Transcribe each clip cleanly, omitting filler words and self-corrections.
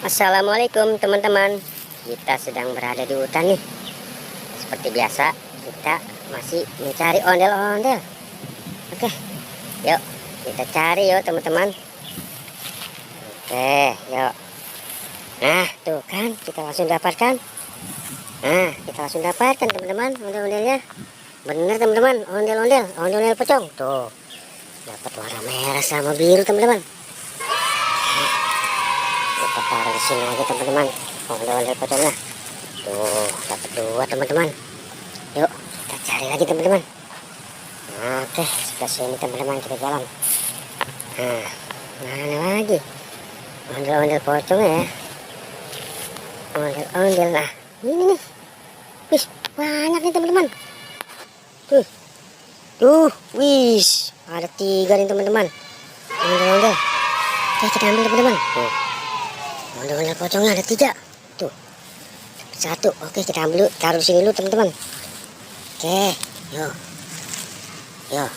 Assalamualaikum teman-teman. Kita sedang berada di hutan nih. Seperti biasa, kita masih mencari ondel-ondel. Oke, yuk kita cari yuk teman-teman. Oke, yuk. Nah, tuh kan kita langsung dapatkan. Nah, kita langsung dapatkan teman-teman ondel-ondelnya. Bener teman-teman, ondel-ondel pocong. Tuh, dapat warna merah sama biru teman-teman. Kita taruh di sini aja teman-teman, ondel-ondel pocongnya. Tuh, dapat dua teman-teman. Yuk kita cari lagi teman-teman. Oke, sebelah sini teman-teman, kita jalan. Nah, mana lagi ondel-ondel pocongnya ya? Ondel-ondel, nah ini nih. Wih, banyak nih teman-teman. Tuh, wis ada 3 nih teman-teman. Ondel-ondel. Oke, kita ambil teman-teman. Tuh, ondel-ondel pocongnya ada 3. Tuh, satu. Oke, kita ambil dulu, taruh di sini dulu teman-teman. Oke, yuk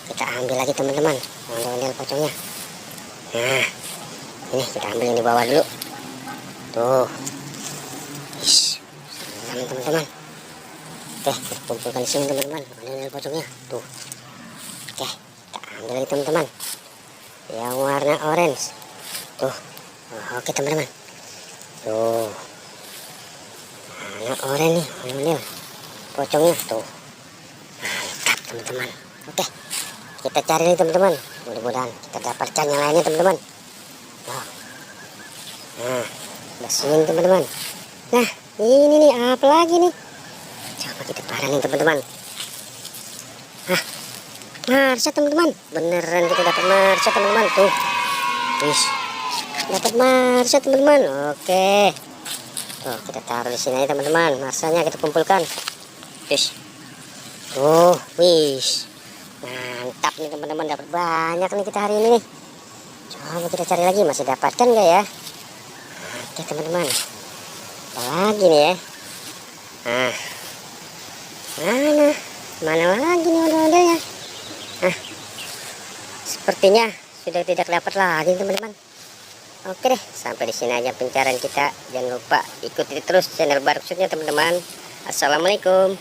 kita ambil lagi teman-teman ondel-ondel pocongnya. Nah, ini kita ambil yang di bawah dulu. Tuh, teman-teman. Oke, kita kumpulkan di sini teman-teman ondel-ondel pocongnya. Tuh, oke, kita ambil lagi teman-teman yang warna orange. Tuh, oke teman-teman. Tuh, warna oranye nih ondel-ondel pocongnya. Tuh, mantap teman-teman. Oke, kita cari nih teman-teman, mudah-mudahan kita dapatkan yang lainnya teman-teman. Nah, bersihin teman-teman. Nah, ini nih apa lagi nih, coba kita parah nih teman-teman. Nah, Marsha teman-teman, beneran kita dapat Marsha teman-teman. Tuh, wis, dapat Marsha teman-teman. Oke, tuh kita taruh di sini aja teman-teman. Marsanya kita kumpulkan. Tuh, wis, mantap nih teman-teman, dapat banyak nih kita hari ini nih. Coba kita cari lagi, masih dapatkan nggak ya? Oke teman-teman, apa lagi nih ya? Nah, mana lagi nih ondel-ondelnya? Nah, sepertinya sudah tidak dapat lagi teman-teman. Oke deh, sampai di sini aja pencarian kita. Jangan lupa ikuti terus channel Barksutnya teman-teman. Assalamualaikum.